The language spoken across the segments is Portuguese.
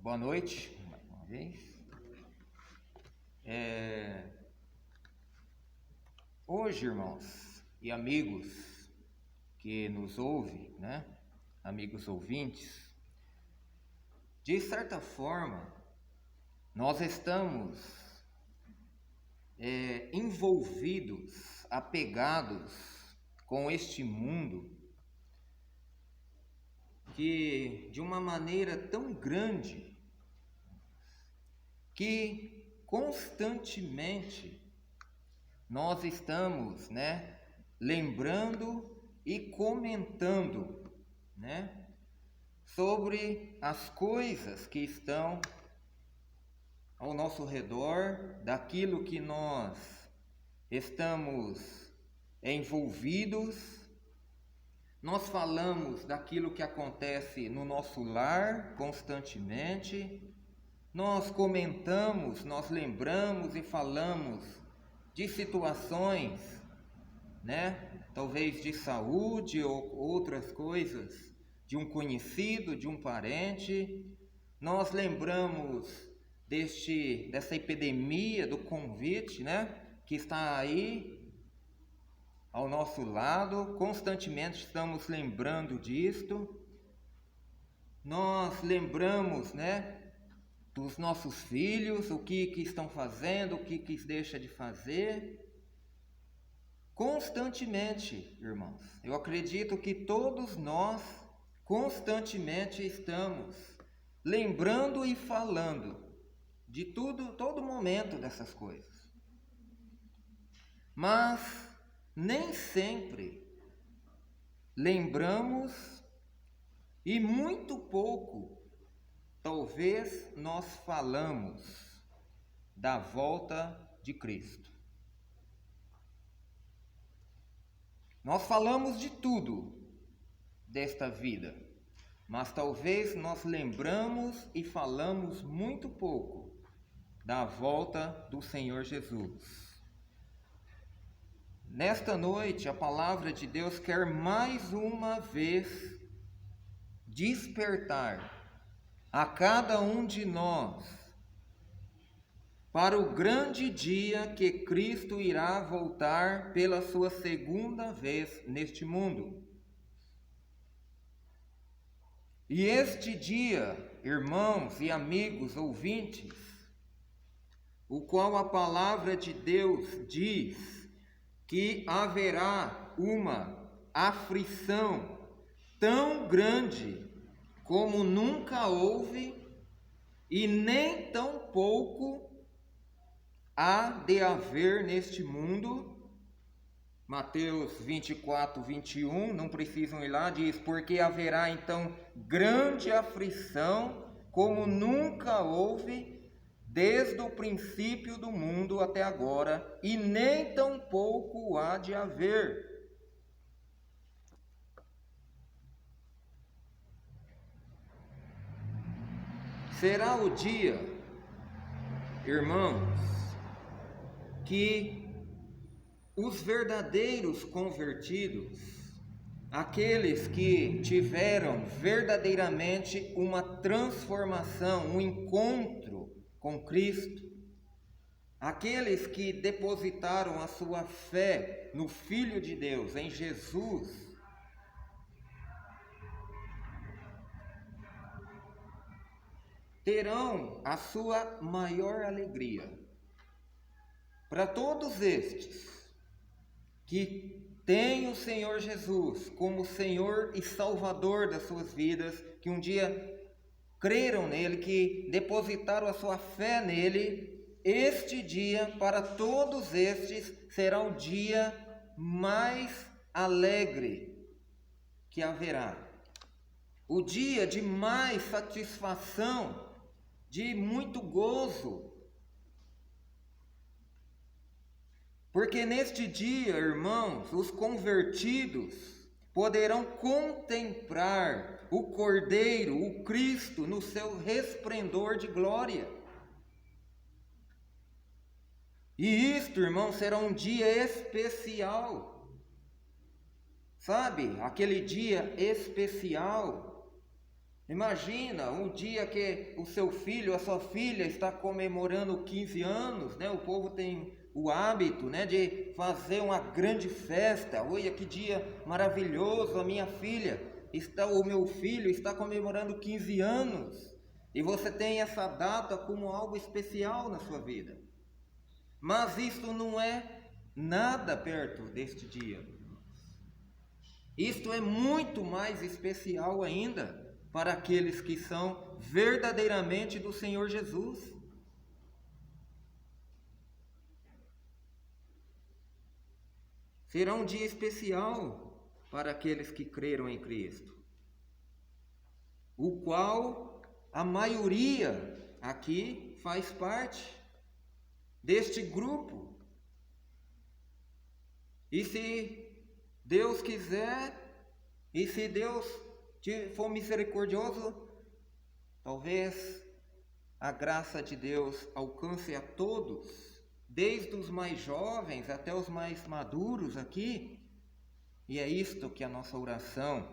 Boa noite, mais uma vez. Hoje, irmãos e amigos que nos ouvem, amigos ouvintes, de certa forma, nós estamos envolvidos, apegados com este mundo que de uma maneira tão grande que constantemente nós estamos, lembrando e comentando, sobre as coisas que estão ao nosso redor, daquilo que nós estamos envolvidos. Nós falamos daquilo que acontece no nosso lar constantemente, nós comentamos, nós lembramos e falamos de situações, talvez de saúde ou outras coisas, de um conhecido, de um parente. Nós lembramos dessa epidemia do Covid, que está aí ao nosso lado, constantemente estamos lembrando disto. Nós lembramos, dos nossos filhos, o que estão fazendo, o que deixam de fazer. Constantemente, irmãos, eu acredito que todos nós constantemente estamos lembrando e falando de todo momento dessas coisas. Mas nem sempre lembramos e muito pouco, talvez, nós falamos da volta de Cristo. Nós falamos de tudo desta vida, mas talvez nós lembramos e falamos muito pouco da volta do Senhor Jesus. Nesta noite, a palavra de Deus quer mais uma vez despertar a cada um de nós para o grande dia que Cristo irá voltar pela sua segunda vez neste mundo. E este dia, irmãos e amigos ouvintes, o qual a palavra de Deus diz que haverá uma aflição tão grande como nunca houve e nem tão pouco há de haver neste mundo. Mateus 24, 21, não precisam ir lá, diz: porque haverá então grande aflição como nunca houve desde o princípio do mundo até agora, e nem tão pouco há de haver. Será o dia, irmãos, que os verdadeiros convertidos, aqueles que tiveram verdadeiramente uma transformação, um encontro com Cristo, aqueles que depositaram a sua fé no Filho de Deus, em Jesus, terão a sua maior alegria. Para todos estes que têm o Senhor Jesus como Senhor e Salvador das suas vidas, que um dia creram nele, que depositaram a sua fé nele, este dia, para todos estes, será o dia mais alegre que haverá. O dia de mais satisfação, de muito gozo. Porque neste dia, irmãos, os convertidos poderão contemplar o Cordeiro, o Cristo, no seu resplendor de glória. E isto, irmãos, será um dia especial. Sabe, aquele dia especial Imagina um dia que o seu filho, a sua filha está comemorando 15 anos, né? O povo tem o hábito, né, de fazer uma grande festa. Olha que dia maravilhoso, a minha filha o meu filho está comemorando 15 anos. E você tem essa data como algo especial na sua vida. Mas isso não é nada perto deste dia. Isto é muito mais especial ainda para aqueles que são verdadeiramente do Senhor Jesus. Será um dia especial para aqueles que creram em Cristo, o qual a maioria aqui faz parte deste grupo. E se Deus quiser, e se Deus for misericordioso, talvez a graça de Deus alcance a todos, desde os mais jovens até os mais maduros aqui. E é isto que a nossa oração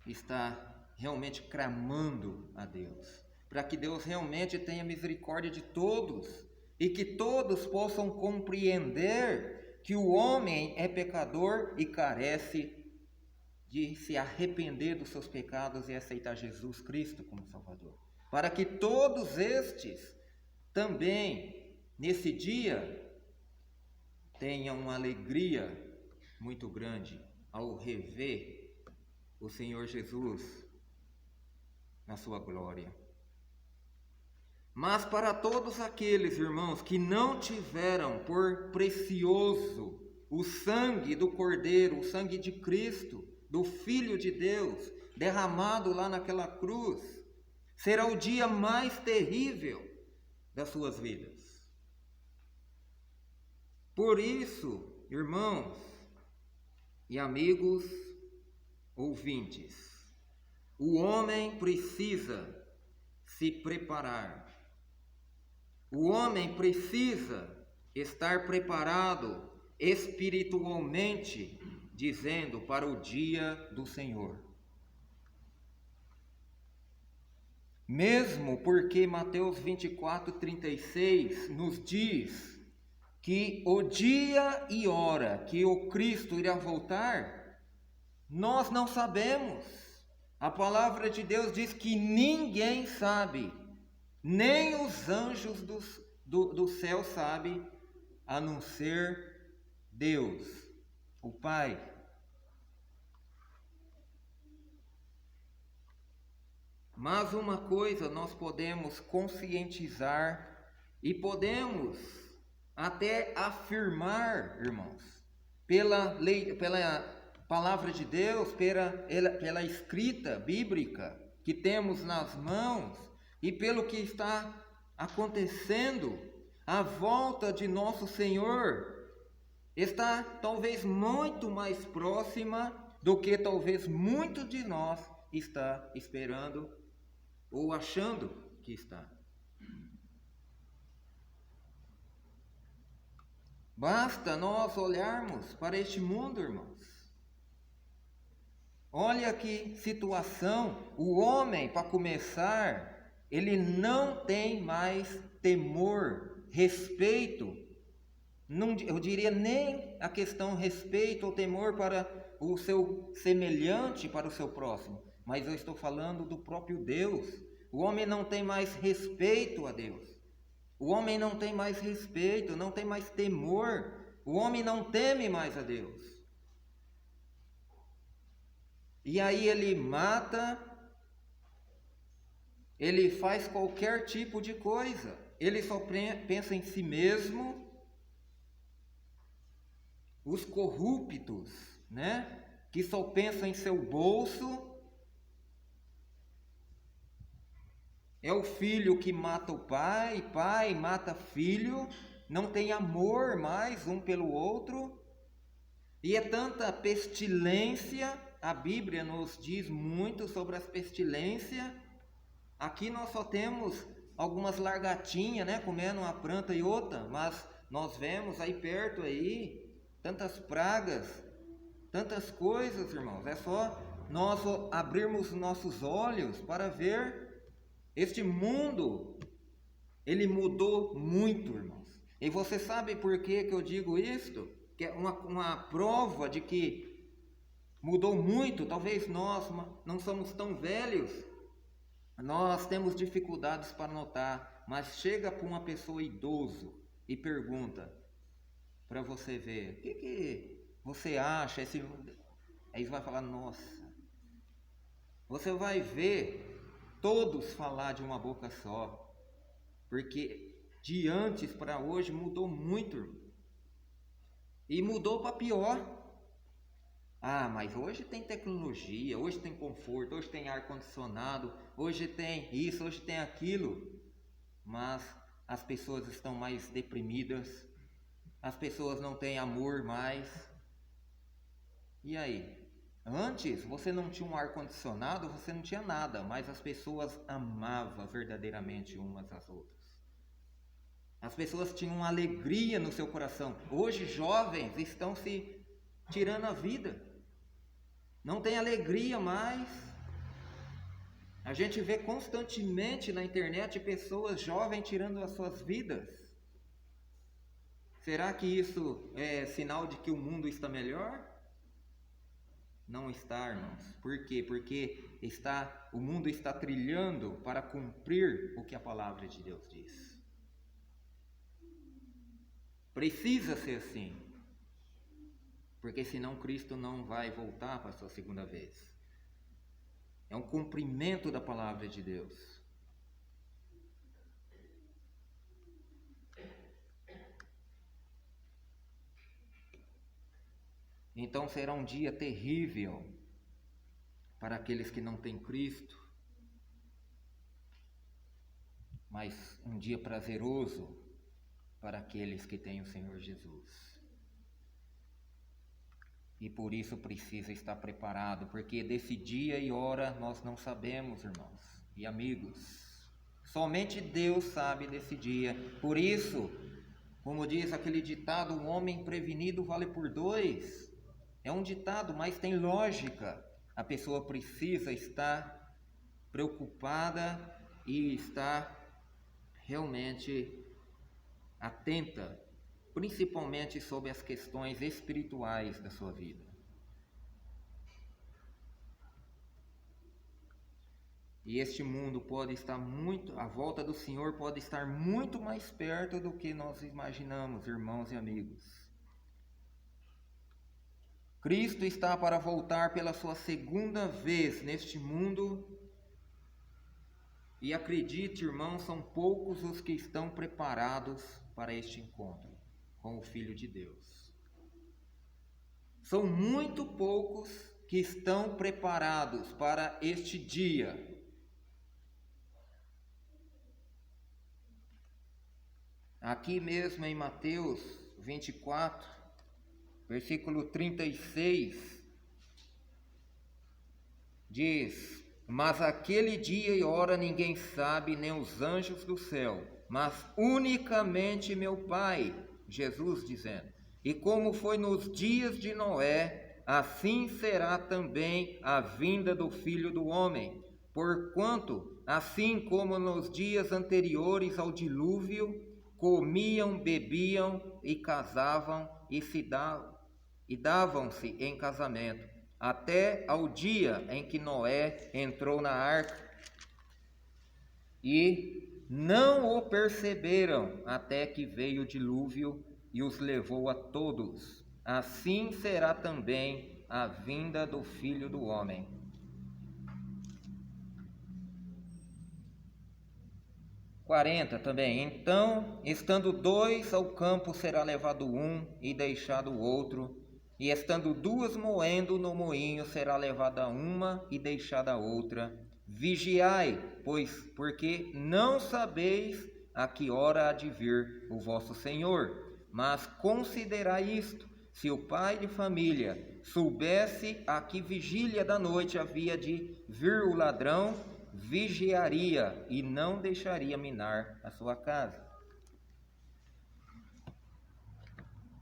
está realmente clamando a Deus, para que Deus realmente tenha misericórdia de todos e que todos possam compreender que o homem é pecador e carece de se arrepender dos seus pecados e aceitar Jesus Cristo como Salvador, para que todos estes também nesse dia tenham uma alegria muito grande ao rever o Senhor Jesus na sua glória. Mas para todos aqueles, irmãos, que não tiveram por precioso o sangue do Cordeiro, o sangue de Cristo, do Filho de Deus, derramado lá naquela cruz, será o dia mais terrível das suas vidas. Por isso, irmãos e amigos ouvintes, o homem precisa se preparar. O homem precisa estar preparado espiritualmente, dizendo, para o dia do Senhor. Mesmo porque Mateus 24:36 nos diz que o dia e hora que o Cristo irá voltar, nós não sabemos. A palavra de Deus diz que ninguém sabe, nem os anjos do céu sabem, a não ser Deus, o Pai. Mas uma coisa nós podemos conscientizar e podemos até afirmar, irmãos, pela palavra de Deus, pela escrita bíblica que temos nas mãos e pelo que está acontecendo, a volta de nosso Senhor está talvez muito mais próxima do que talvez muito de nós está esperando ou achando que está. Basta nós olharmos para este mundo, irmãos. Olha que situação. O homem, para começar, ele não tem mais temor, respeito. Não, eu diria nem a questão respeito ou temor para o seu semelhante, para o seu próximo. Mas eu estou falando do próprio Deus. O homem não tem mais respeito a Deus. O homem não tem mais respeito, não tem mais temor. O homem não teme mais a Deus. E aí ele mata, ele faz qualquer tipo de coisa. Ele só pensa em si mesmo. Os corruptos, né? Que só pensam em seu bolso. É o filho que mata o pai, pai mata filho, não tem amor mais um pelo outro. E é tanta pestilência, a Bíblia nos diz muito sobre as pestilências. Aqui nós só temos algumas largatinhas, né, comendo uma planta e outra, mas nós vemos aí perto aí tantas pragas, tantas coisas, irmãos. É só nós abrirmos nossos olhos para ver este mundo, ele mudou muito, irmãos. E você sabe por que eu digo isto? Que é uma prova de que mudou muito. Talvez nós não somos tão velhos, nós temos dificuldades para notar, mas chega para uma pessoa idoso e pergunta para você ver, o que você acha? Aí você vai falar, nossa, você vai ver todos falar de uma boca só, porque de antes para hoje mudou muito, irmão. E mudou para pior. Ah, mas hoje tem tecnologia, hoje tem conforto, hoje tem ar-condicionado, hoje tem isso, hoje tem aquilo. Mas as pessoas estão mais deprimidas, as pessoas não têm amor mais. E aí? Antes você não tinha um ar-condicionado, você não tinha nada, mas as pessoas amavam verdadeiramente umas às outras. As pessoas tinham alegria no seu coração. Hoje jovens estão se tirando a vida. Não tem alegria mais. A gente vê constantemente na internet pessoas jovens tirando as suas vidas. Será que isso é sinal de que o mundo está melhor? Não está, irmãos. Por quê? Porque o mundo está trilhando para cumprir o que a palavra de Deus diz. Precisa ser assim, porque senão Cristo não vai voltar para a sua segunda vez. É um cumprimento da palavra de Deus. Então será um dia terrível para aqueles que não têm Cristo, mas um dia prazeroso para aqueles que têm o Senhor Jesus. E por isso precisa estar preparado, porque desse dia e hora nós não sabemos, irmãos e amigos. Somente Deus sabe desse dia. Por isso, como diz aquele ditado, um homem prevenido vale por dois. É um ditado, mas tem lógica. A pessoa precisa estar preocupada e estar realmente atenta, principalmente sobre as questões espirituais da sua vida. E este mundo pode estar a volta do Senhor pode estar muito mais perto do que nós imaginamos, irmãos e amigos. Cristo está para voltar pela sua segunda vez neste mundo. E acredite, irmãos, são poucos os que estão preparados para este encontro com o Filho de Deus. São muito poucos que estão preparados para este dia. Aqui mesmo em Mateus 24, versículo 36, diz: mas aquele dia e hora ninguém sabe, nem os anjos do céu, mas unicamente meu Pai. Jesus dizendo: e como foi nos dias de Noé, assim será também a vinda do Filho do Homem. Porquanto, assim como nos dias anteriores ao dilúvio, comiam, bebiam e casavam e davam-se em casamento, até ao dia em que Noé entrou na arca, e não o perceberam até que veio o dilúvio e os levou a todos. Assim será também a vinda do Filho do Homem. Também. Então, estando dois ao campo, será levado um e deixado o outro. E estando duas moendo no moinho, será levada uma e deixada a outra. Vigiai, pois, porque não sabeis a que hora há de vir o vosso Senhor. Mas considerai isto: se o pai de família soubesse a que vigília da noite havia de vir o ladrão, vigiaria e não deixaria minar a sua casa.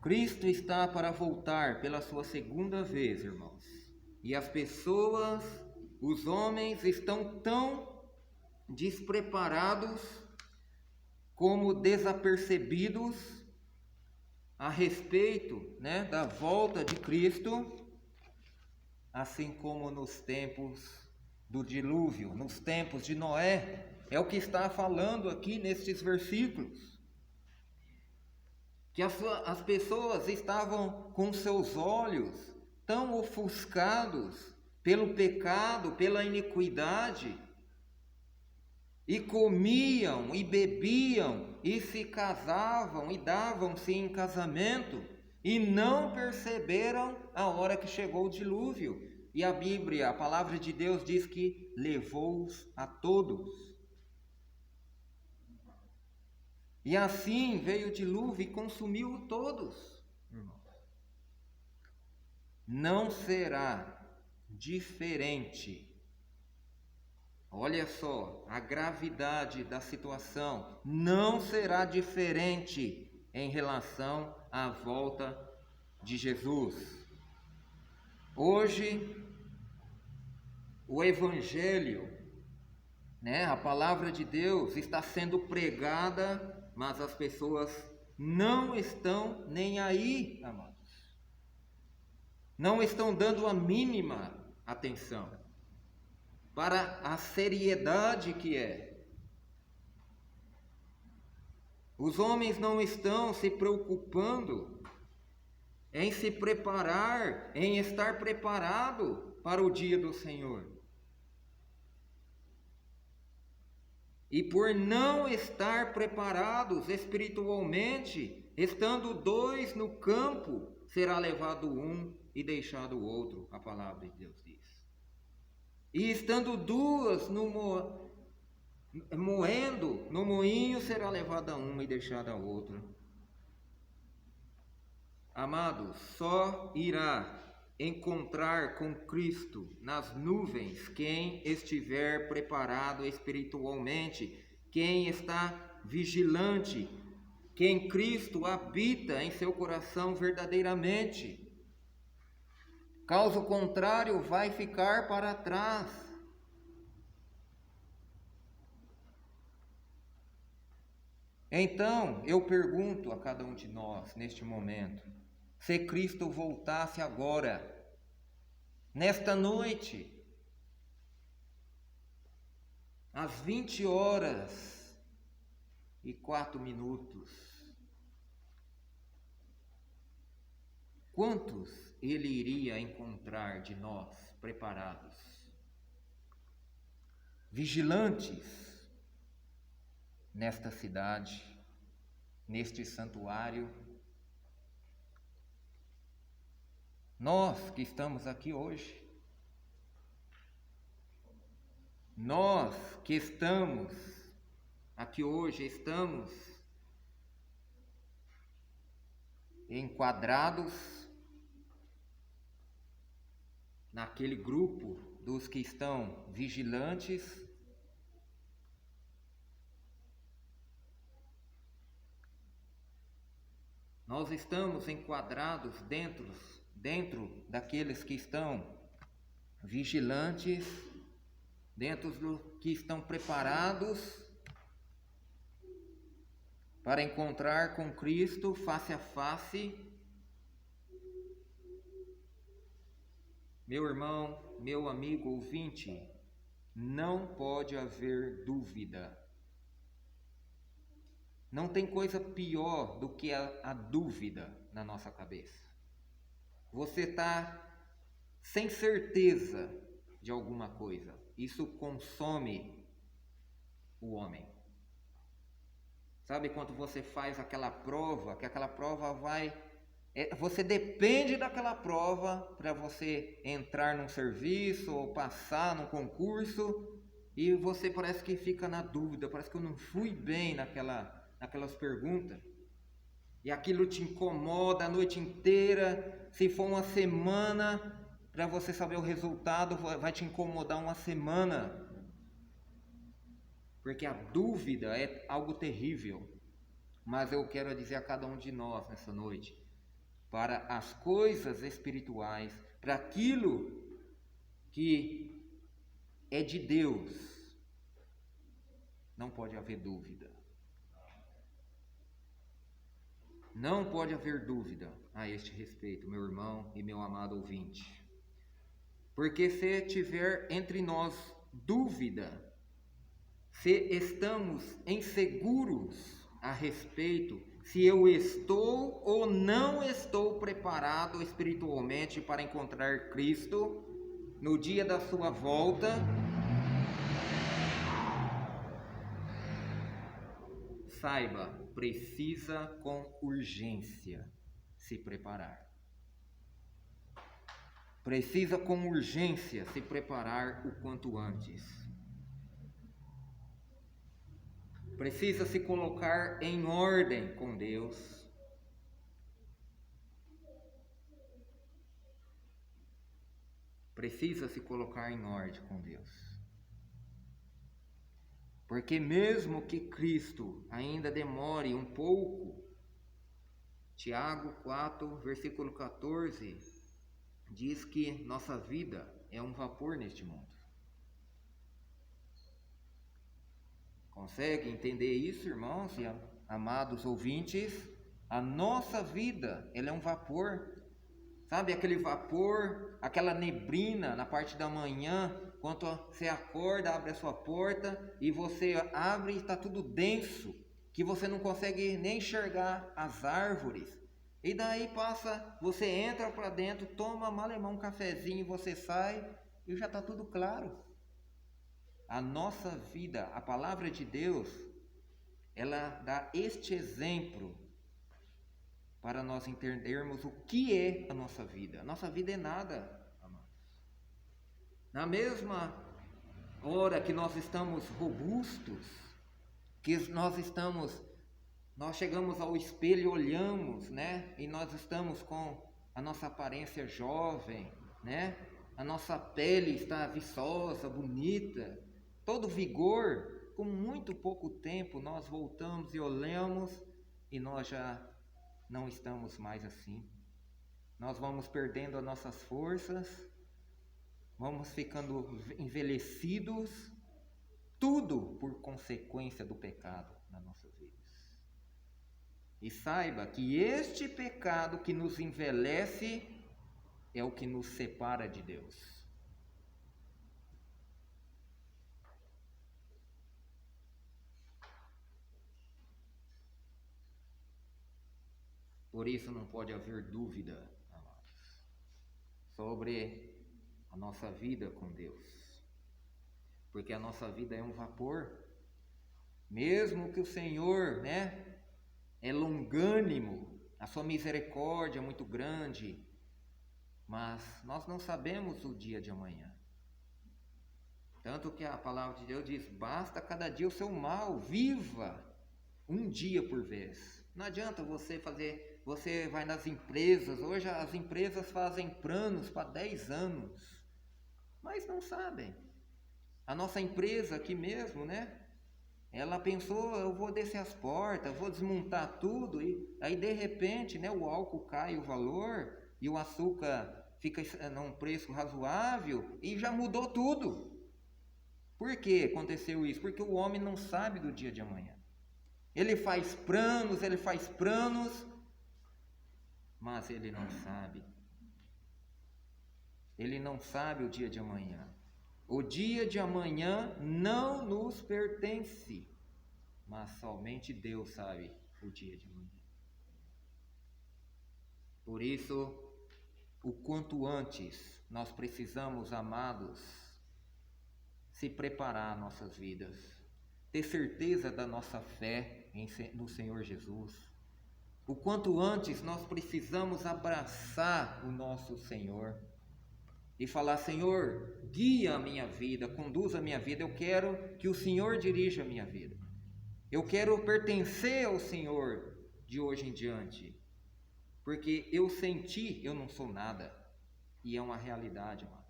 Cristo está para voltar pela sua segunda vez, irmãos. E as pessoas, os homens, estão tão despreparados como desapercebidos a respeito, da volta de Cristo, assim como nos tempos do dilúvio, nos tempos de Noé. É o que está falando aqui nestes versículos. Que as pessoas estavam com seus olhos tão ofuscados pelo pecado, pela iniquidade, e comiam e bebiam e se casavam e davam-se em casamento e não perceberam a hora que chegou o dilúvio. E a Bíblia, a palavra de Deus diz que levou-os a todos. E assim veio o dilúvio e consumiu todos. Não será diferente. Olha só a gravidade da situação. Não será diferente em relação à volta de Jesus. Hoje, o Evangelho, a palavra de Deus está sendo pregada, mas as pessoas não estão nem aí, amados. Não estão dando a mínima atenção para a seriedade que é. Os homens não estão se preocupando em se preparar, em estar preparado para o dia do Senhor. E por não estar preparados espiritualmente, estando dois no campo, será levado um e deixado o outro, a palavra de Deus diz. E estando duas moendo no moinho, será levada uma e deixada a outra. Amados, só irá encontrar com Cristo nas nuvens quem estiver preparado espiritualmente, quem está vigilante, quem Cristo habita em seu coração verdadeiramente. Caso contrário, vai ficar para trás. Então, eu pergunto a cada um de nós, neste momento, se Cristo voltasse agora, nesta noite, às 20h04, quantos ele iria encontrar de nós preparados, vigilantes nesta cidade, neste santuário? Nós que estamos aqui hoje, nós que estamos aqui hoje, estamos enquadrados naquele grupo dos que estão vigilantes, nós estamos enquadrados dentro daqueles que estão vigilantes, dentro dos que estão preparados para encontrar com Cristo face a face. Meu irmão, meu amigo ouvinte, não pode haver dúvida. Não tem coisa pior do que a dúvida na nossa cabeça. Você está sem certeza de alguma coisa. Isso consome o homem. Sabe quando você faz aquela prova, que aquela prova você depende daquela prova para você entrar num serviço ou passar num concurso, e você parece que fica na dúvida, parece que eu não fui bem naquelas perguntas, e aquilo te incomoda a noite inteira. Se for uma semana, para você saber o resultado, vai te incomodar uma semana, porque a dúvida é algo terrível. Mas eu quero dizer a cada um de nós nessa noite, para as coisas espirituais, para aquilo que é de Deus, não pode haver dúvida. Não pode haver dúvida a este respeito, meu irmão e meu amado ouvinte. Porque se tiver entre nós dúvida, se estamos inseguros a respeito, se eu estou ou não estou preparado espiritualmente para encontrar Cristo no dia da sua volta, saiba, precisa com urgência se preparar. Precisa com urgência se preparar o quanto antes. Precisa se colocar em ordem com Deus. Precisa se colocar em ordem com Deus. Porque mesmo que Cristo ainda demore um pouco, Tiago 4, versículo 14, diz que nossa vida é um vapor neste mundo. Consegue entender isso, irmãos e amados ouvintes? A nossa vida, ela é um vapor. Sabe aquele vapor, aquela neblina na parte da manhã, quando você acorda, abre a sua porta e você abre e está tudo denso, que você não consegue nem enxergar as árvores. E daí passa, você entra para dentro, toma malemão um cafezinho e você sai e já está tudo claro. A nossa vida, a palavra de Deus, ela dá este exemplo para nós entendermos o que é a nossa vida. A nossa vida é nada, amados. Na mesma hora que nós estamos robustos, que nós chegamos ao espelho e olhamos, né? E nós estamos com a nossa aparência jovem, né? A nossa pele está viçosa, bonita, todo vigor. Com muito pouco tempo nós voltamos e olhamos e nós já não estamos mais assim. Nós vamos perdendo as nossas forças, vamos ficando envelhecidos, tudo por consequência do pecado nas nossas vidas. E saiba que este pecado que nos envelhece é o que nos separa de Deus. Por isso não pode haver dúvida, amados, sobre a nossa vida com Deus. Porque a nossa vida é um vapor. Mesmo que o Senhor, né, é longânimo, a sua misericórdia é muito grande, mas nós não sabemos o dia de amanhã. Tanto que a palavra de Deus diz, basta cada dia o seu mal, viva um dia por vez. Não adianta você vai nas empresas, hoje as empresas fazem planos para 10 anos, mas não sabem. A nossa empresa aqui mesmo, né? Ela pensou, eu vou descer as portas, vou desmontar tudo, e aí de repente, né, o álcool cai o valor, e o açúcar fica num preço razoável, e já mudou tudo. Por que aconteceu isso? Porque o homem não sabe do dia de amanhã. Ele faz planos, mas ele não sabe. Ele não sabe o dia de amanhã. O dia de amanhã não nos pertence, mas somente Deus sabe o dia de amanhã. Por isso, o quanto antes nós precisamos, amados, se preparar nossas vidas, ter certeza da nossa fé no Senhor Jesus. O quanto antes nós precisamos abraçar o nosso Senhor e falar, Senhor, guia a minha vida, conduza a minha vida, eu quero que o Senhor dirija a minha vida. Eu quero pertencer ao Senhor de hoje em diante, porque eu sem Ti, eu não sou nada, e é uma realidade, amados.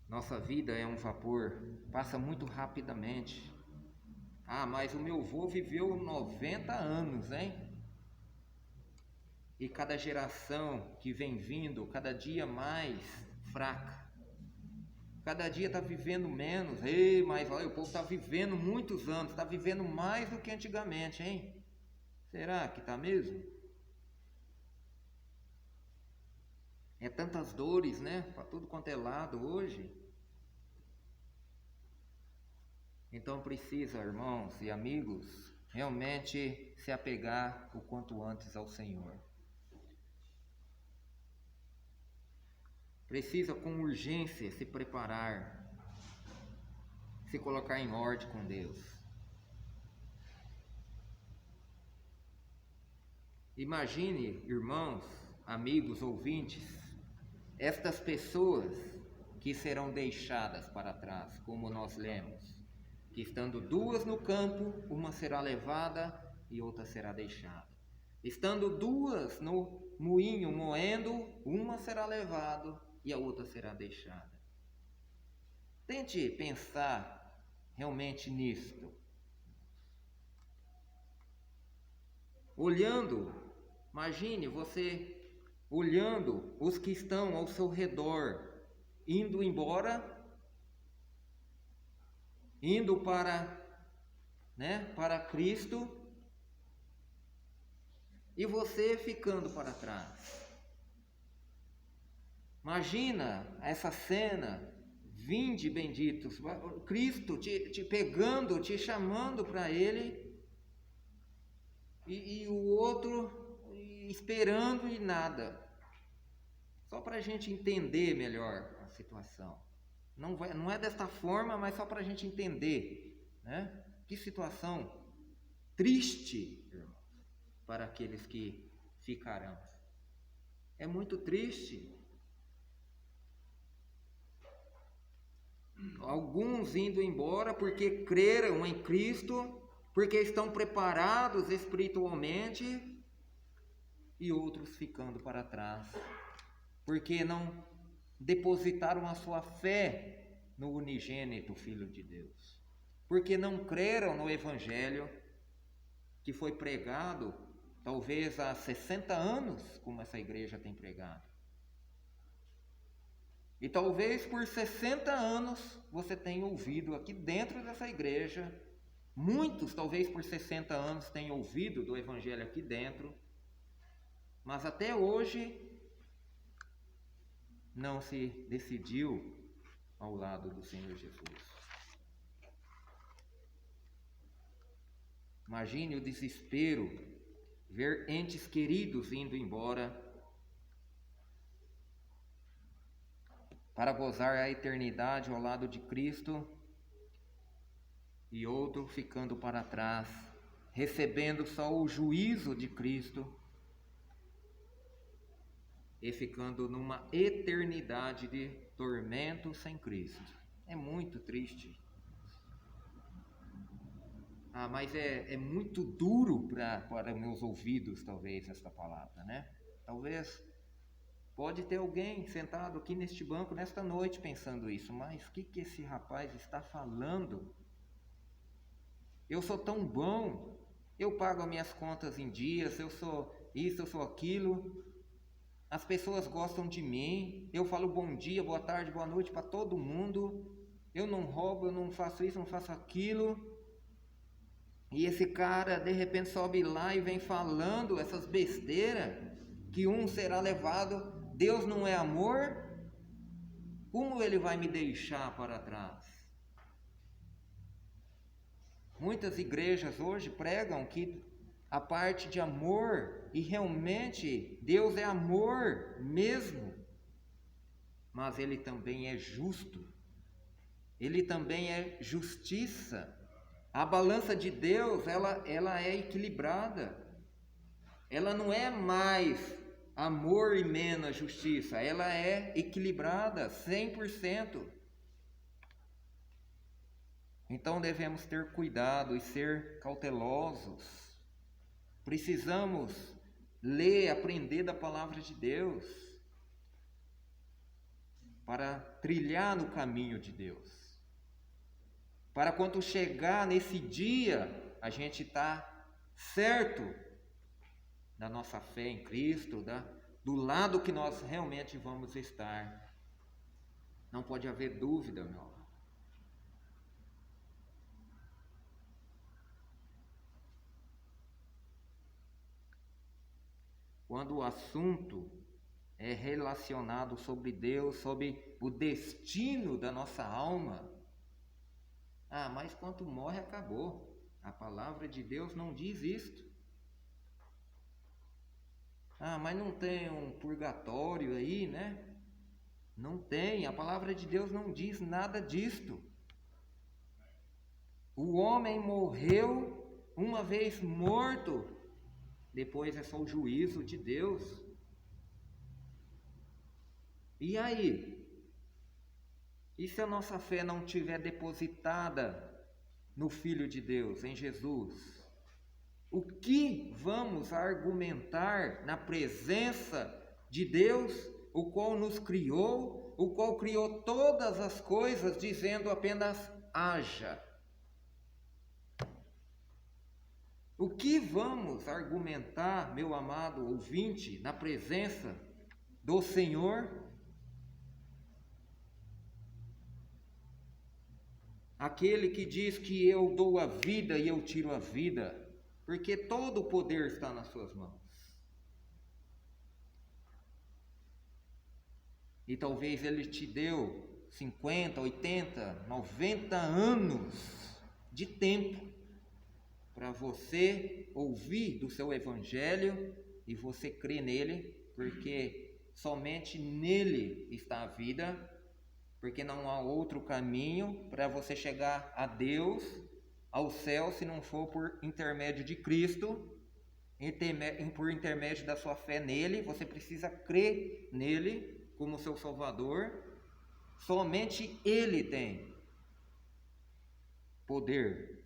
Nossa vida é um vapor, passa muito rapidamente. Ah, mas o meu avô viveu 90 anos, hein? e cada geração que vem vindo, cada dia mais fraca. Cada dia está vivendo menos. Ei, mas olha, o povo está vivendo muitos anos, está vivendo mais do que antigamente, hein? Será que está mesmo? É tantas dores, né? Para tudo quanto é lado hoje. Então precisa, irmãos e amigos, realmente se apegar o quanto antes ao Senhor. Precisa com urgência se preparar, se colocar em ordem com Deus. Imagine, irmãos, amigos, ouvintes, estas pessoas que serão deixadas para trás, como nós lemos, que estando duas no campo, uma será levada e outra será deixada. Estando duas no moinho moendo, uma será levada e a outra será deixada. Tente pensar realmente nisto. Olhando, imagine você olhando os que estão ao seu redor, indo embora, indo para Cristo, e você ficando para trás. Imagina essa cena, vinde benditos, Cristo te pegando, te chamando para Ele, e o outro esperando e nada. Só para a gente entender melhor a situação. Não é desta forma, mas só para a gente entender, né? Que situação triste, irmãos, para aqueles que ficarão. É muito triste. Alguns indo embora porque creram em Cristo, porque estão preparados espiritualmente, e outros ficando para trás, porque não depositaram a sua fé no unigênito Filho de Deus, porque não creram no Evangelho que foi pregado talvez há 60 anos, como essa igreja tem pregado. E talvez por 60 anos você tenha ouvido aqui dentro dessa igreja, muitos talvez por 60 anos tenham ouvido do Evangelho aqui dentro, mas até hoje não se decidiu ao lado do Senhor Jesus. Imagine o desespero, ver entes queridos indo embora para gozar a eternidade ao lado de Cristo e outro ficando para trás, recebendo só o juízo de Cristo e ficando numa eternidade de tormento sem Cristo. É muito triste. Mas é muito duro para meus ouvidos, talvez, esta palavra, né? Talvez pode ter alguém sentado aqui neste banco nesta noite pensando isso, mas o que esse rapaz está falando? Eu sou tão bom, eu pago as minhas contas em dias, eu sou isso, eu sou aquilo, as pessoas gostam de mim, eu falo bom dia, boa tarde, boa noite para todo mundo, eu não roubo, eu não faço isso, não faço aquilo, e esse cara de repente sobe lá e vem falando essas besteiras, que um será levado. Deus não é amor? Como Ele vai me deixar para trás? Muitas igrejas hoje pregam que a parte de amor, e realmente Deus é amor mesmo, mas Ele também é justo, Ele também é justiça. A balança de Deus, ela é equilibrada, ela não é mais amor e menos justiça, ela é equilibrada 100%. Então devemos ter cuidado e ser cautelosos. Precisamos ler, aprender da palavra de Deus para trilhar no caminho de Deus. Para quando chegar nesse dia, a gente está certo da nossa fé em Cristo, do lado que nós realmente vamos estar. Não pode haver dúvida, meu amado. Quando o assunto é relacionado sobre Deus, sobre o destino da nossa alma, mas quando morre acabou. A palavra de Deus não diz isto. Mas não tem um purgatório aí, né? Não tem, a palavra de Deus não diz nada disto. O homem morreu, uma vez morto, depois é só o juízo de Deus. E aí? E se a nossa fé não estiver depositada no Filho de Deus, em Jesus? O que vamos argumentar na presença de Deus, o qual nos criou, o qual criou todas as coisas, dizendo apenas haja? O que vamos argumentar, meu amado ouvinte, na presença do Senhor? Aquele que diz que eu dou a vida e eu tiro a vida, porque todo o poder está nas suas mãos. E talvez Ele te deu 50, 80, 90 anos de tempo para você ouvir do seu Evangelho e você crer nele, porque somente nele está a vida, porque não há outro caminho para você chegar a Deus, ao céu, se não for por intermédio de Cristo, por intermédio da sua fé nele. Você precisa crer nele como seu Salvador. Somente ele tem poder,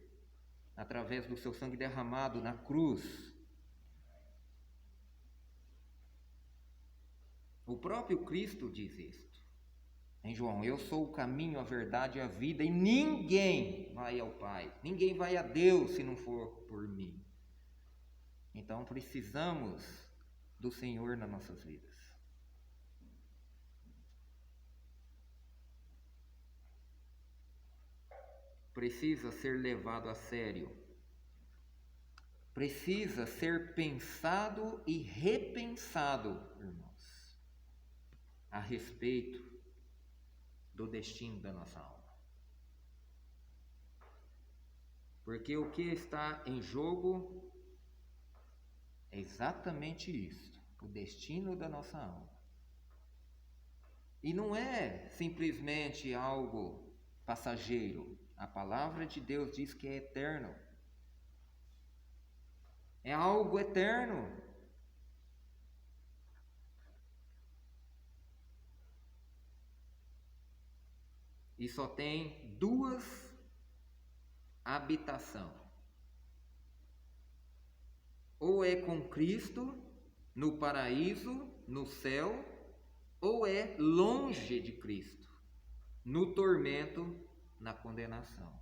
através do seu sangue derramado na cruz. O próprio Cristo diz isto em João: eu sou o caminho, a verdade e a vida, e ninguém vai ao Pai, ninguém vai a Deus se não for por mim. Então precisamos do Senhor nas nossas vidas. Precisa ser levado a sério. Precisa ser pensado e repensado, irmãos, a respeito do destino da nossa alma. Porque o que está em jogo é exatamente isso, o destino da nossa alma. E não é simplesmente algo passageiro. A palavra de Deus diz que é eterno. É algo eterno. E só tem duas habitações. Ou é com Cristo no paraíso, no céu, ou é longe de Cristo, no tormento, na condenação.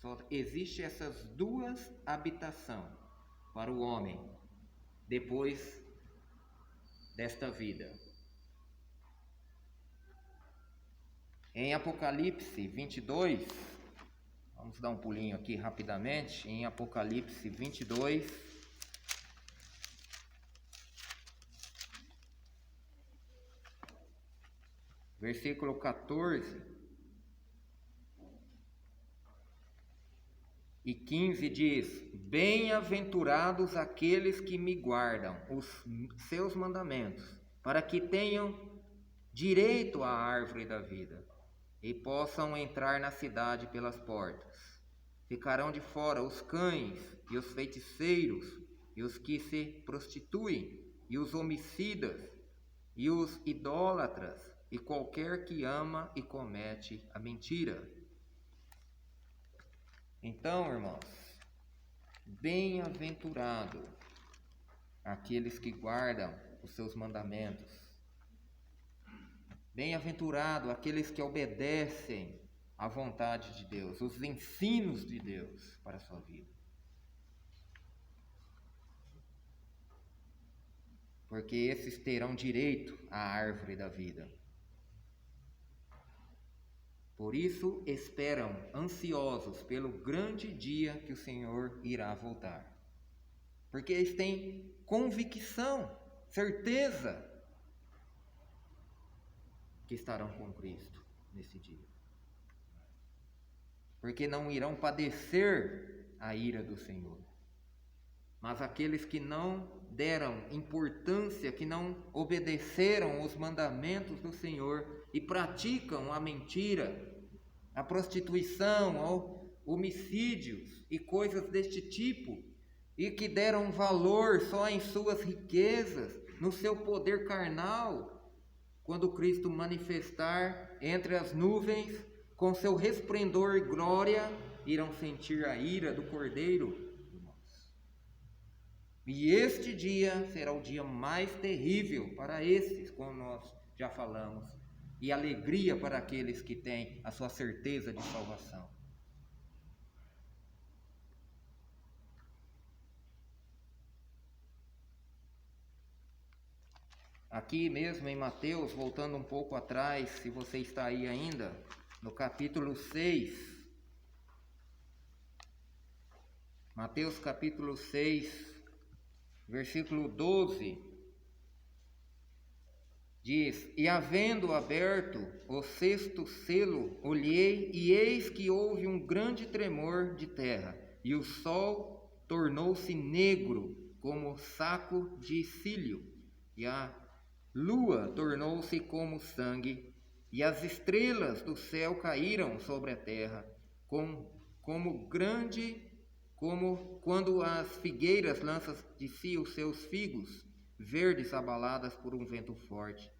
Só existem essas duas habitações para o homem depois desta vida. Em Apocalipse 22, vamos dar um pulinho aqui rapidamente, em Apocalipse 22, versículo 14 e 15 diz: bem-aventurados aqueles que me guardam os seus mandamentos, para que tenham direito à árvore da vida e possam entrar na cidade pelas portas. Ficarão de fora os cães e os feiticeiros e os que se prostituem e os homicidas e os idólatras e qualquer que ama e comete a mentira. Então, irmãos, bem-aventurado aqueles que guardam os seus mandamentos. Bem-aventurado aqueles que obedecem à vontade de Deus, os ensinos de Deus para a sua vida. porque esses terão direito à árvore da vida. Por isso esperam ansiosos pelo grande dia que o Senhor irá voltar. Porque eles têm convicção, certeza que estarão com Cristo nesse dia. Porque não irão padecer a ira do Senhor. Mas aqueles que não deram importância, que não obedeceram os mandamentos do Senhor e praticam a mentira, a prostituição, homicídios e coisas deste tipo, e que deram valor só em suas riquezas, no seu poder carnal, quando Cristo manifestar entre as nuvens, com seu resplendor e glória, irão sentir a ira do Cordeiro. E este dia será o dia mais terrível para esses, como nós já falamos, e alegria para aqueles que têm a sua certeza de salvação. Aqui mesmo em Mateus, voltando um pouco atrás, se você está aí ainda, no capítulo 6, Mateus capítulo 6, versículo 12, diz: E havendo aberto o sexto selo, olhei, e eis que houve um grande tremor de terra, e o sol tornou-se negro como saco de cílio, e a lua tornou-se como sangue, e as estrelas do céu caíram sobre a terra, como quando as figueiras lançam de si os seus figos, verdes abaladas por um vento forte.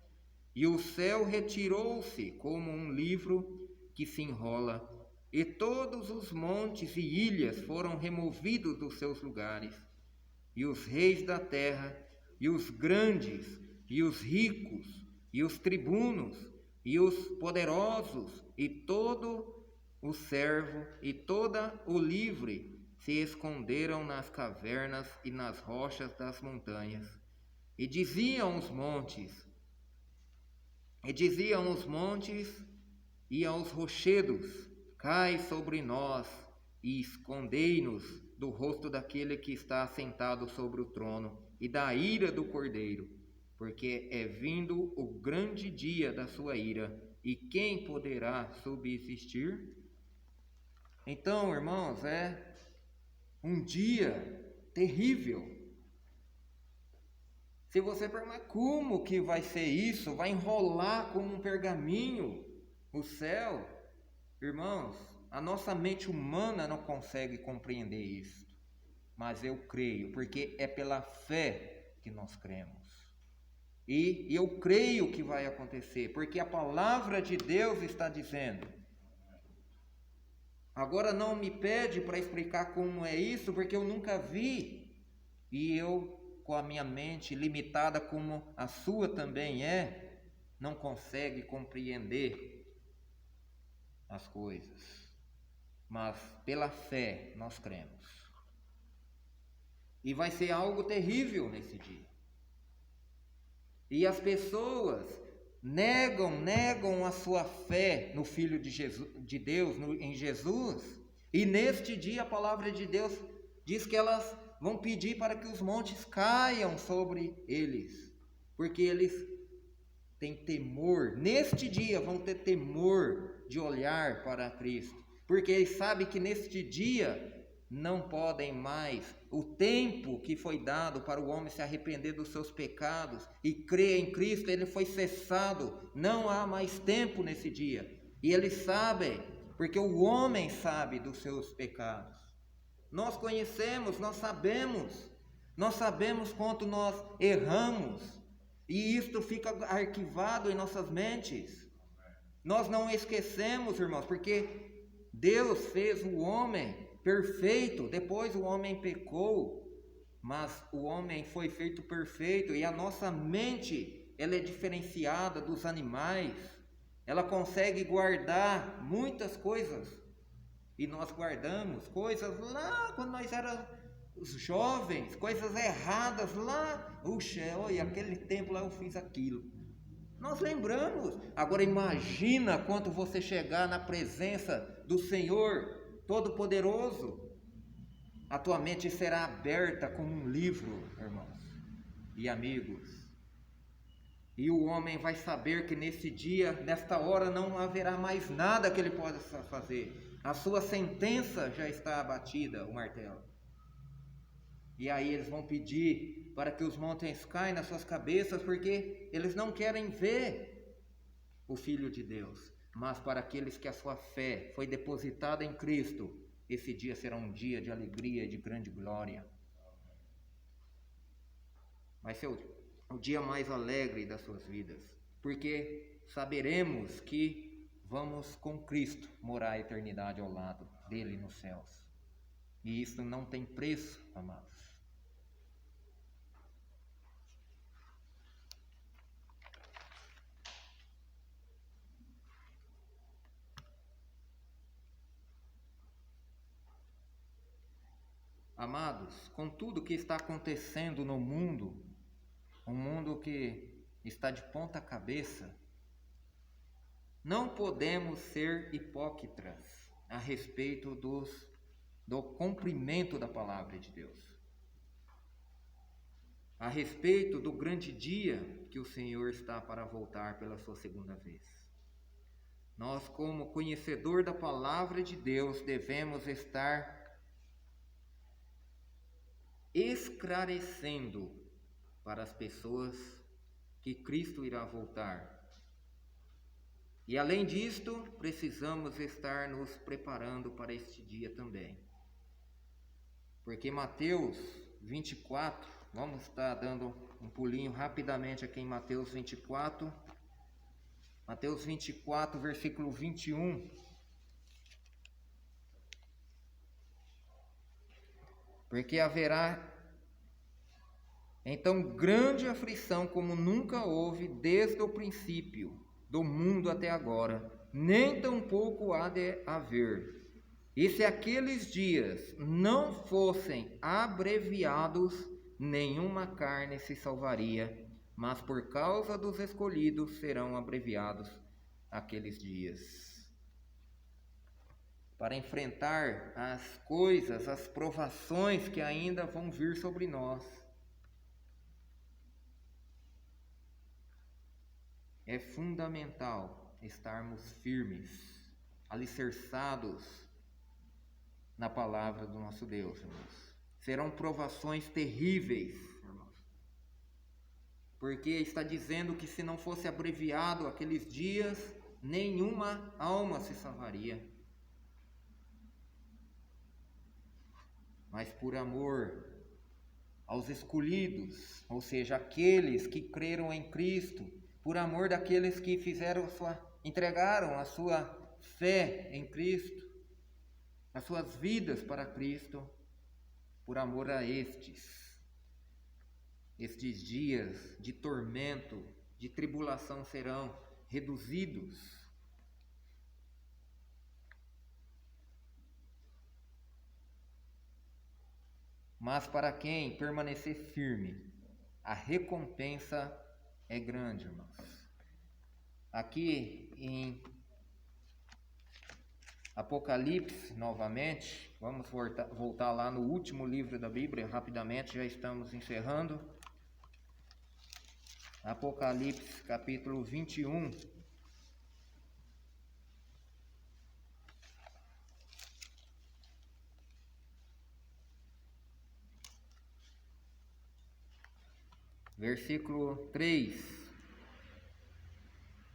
E o céu retirou-se como um livro que se enrola, e todos os montes e ilhas foram removidos dos seus lugares. E os reis da terra, e os grandes, e os ricos, e os tribunos, e os poderosos, e todo o servo, e toda o livre, se esconderam nas cavernas e nas rochas das montanhas. E diziam os montes e aos rochedos: Cai sobre nós e escondei-nos do rosto daquele que está assentado sobre o trono e da ira do Cordeiro, porque é vindo o grande dia da sua ira, e quem poderá subsistir? Então, irmãos, é um dia terrível. Se você perguntar como que vai ser isso, vai enrolar como um pergaminho o céu, irmãos, a nossa mente humana não consegue compreender isso. Mas eu creio, porque é pela fé que nós cremos. E eu creio que vai acontecer, porque a palavra de Deus está dizendo. Agora não me pede para explicar como é isso, porque eu nunca vi. E eu, com a minha mente limitada como a sua também é, não consegue compreender as coisas. Mas pela fé nós cremos. E vai ser algo terrível nesse dia. E as pessoas negam a sua fé no Filho de Deus, em Jesus. E neste dia a palavra de Deus diz que elas vão pedir para que os montes caiam sobre eles, porque eles têm temor. Neste dia vão ter temor de olhar para Cristo, porque eles sabem que neste dia não podem mais, o tempo que foi dado para o homem se arrepender dos seus pecados e crer em Cristo, ele foi cessado, não há mais tempo nesse dia. E eles sabem, porque o homem sabe dos seus pecados. Nós conhecemos, nós sabemos quanto nós erramos, e isto fica arquivado em nossas mentes. Nós não esquecemos, irmãos, porque Deus fez o homem perfeito, depois o homem pecou, mas o homem foi feito perfeito, e a nossa mente, ela é diferenciada dos animais, ela consegue guardar muitas coisas, e nós guardamos coisas lá quando nós éramos os jovens, coisas erradas lá. Puxa, olha, aquele tempo lá eu fiz aquilo. Nós lembramos. Agora imagina quando você chegar na presença do Senhor Todo-Poderoso. A tua mente será aberta como um livro, irmãos e amigos. E o homem vai saber que nesse dia, nesta hora, não haverá mais nada que ele possa fazer. A sua sentença já está abatida, o martelo. E aí eles vão pedir para que os montes caiam nas suas cabeças, porque eles não querem ver o Filho de Deus. Mas para aqueles que a sua fé foi depositada em Cristo, esse dia será um dia de alegria e de grande glória. Vai ser o dia mais alegre das suas vidas, porque saberemos que vamos com Cristo morar a eternidade ao lado dele nos céus. E isso não tem preço, amados. Amados, com tudo que está acontecendo no mundo, um mundo que está de ponta cabeça, não podemos ser hipócritas a respeito do cumprimento da palavra de Deus, a respeito do grande dia que o Senhor está para voltar pela sua segunda vez. Nós, como conhecedor da palavra de Deus, devemos estar esclarecendo para as pessoas que Cristo irá voltar. E além disto, precisamos estar nos preparando para este dia também. Porque Mateus 24, vamos estar dando um pulinho rapidamente aqui em Mateus 24. Mateus 24, versículo 21. Porque haverá então grande aflição como nunca houve desde o princípio do mundo até agora, nem tampouco há de haver. E se aqueles dias não fossem abreviados, nenhuma carne se salvaria, mas por causa dos escolhidos serão abreviados aqueles dias. Para enfrentar as coisas, as provações que ainda vão vir sobre nós, é fundamental estarmos firmes, alicerçados na palavra do nosso Deus, irmãos. Serão provações terríveis, irmãos, porque está dizendo que se não fosse abreviado aqueles dias, nenhuma alma se salvaria. Mas por amor aos escolhidos, ou seja, aqueles que creram em Cristo, por amor daqueles que entregaram a sua fé em Cristo, as suas vidas para Cristo, por amor a estes dias de tormento, de tribulação serão reduzidos. Mas para quem permanecer firme, a recompensa é grande, irmãos. Aqui em Apocalipse, novamente, vamos voltar lá no último livro da Bíblia, rapidamente, já estamos encerrando. Apocalipse, capítulo 21. Versículo 3,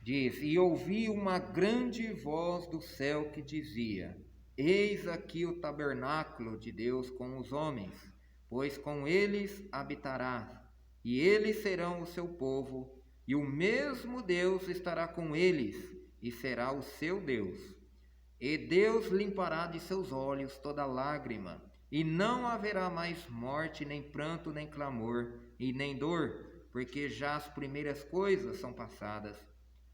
diz: E ouvi uma grande voz do céu que dizia: Eis aqui o tabernáculo de Deus com os homens, pois com eles habitará, e eles serão o seu povo, e o mesmo Deus estará com eles, e será o seu Deus. E Deus limpará de seus olhos toda lágrima, e não haverá mais morte, nem pranto, nem clamor, e nem dor, porque já as primeiras coisas são passadas.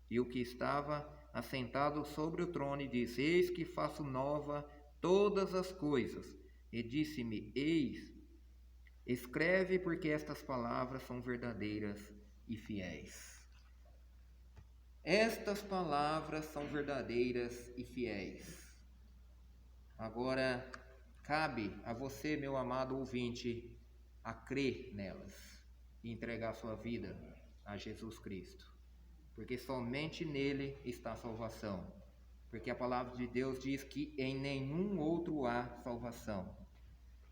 E o que estava assentado sobre o trono disse: Eis que faço nova todas as coisas. E disse-me: Eis Escreve, porque estas palavras são verdadeiras e fiéis. Estas palavras são verdadeiras e fiéis. Agora, cabe a você, meu amado ouvinte, a crer nelas e entregar sua vida a Jesus Cristo, porque somente nele está a salvação, porque a palavra de Deus diz que em nenhum outro há salvação,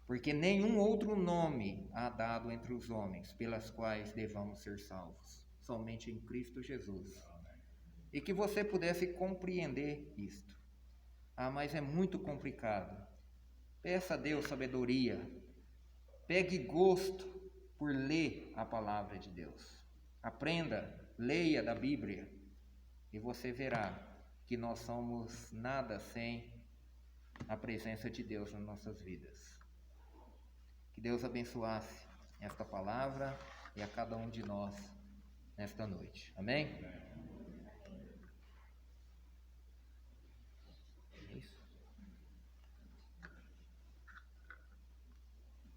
porque nenhum outro nome há dado entre os homens pelas quais devamos ser salvos, somente em Cristo Jesus. E que você pudesse compreender isto. Mas é muito complicado. Peça a Deus sabedoria. Pegue gosto por ler a palavra de Deus. Aprenda, leia da Bíblia. E você verá que nós somos nada sem a presença de Deus nas nossas vidas. Que Deus abençoasse esta palavra e a cada um de nós nesta noite. Amém?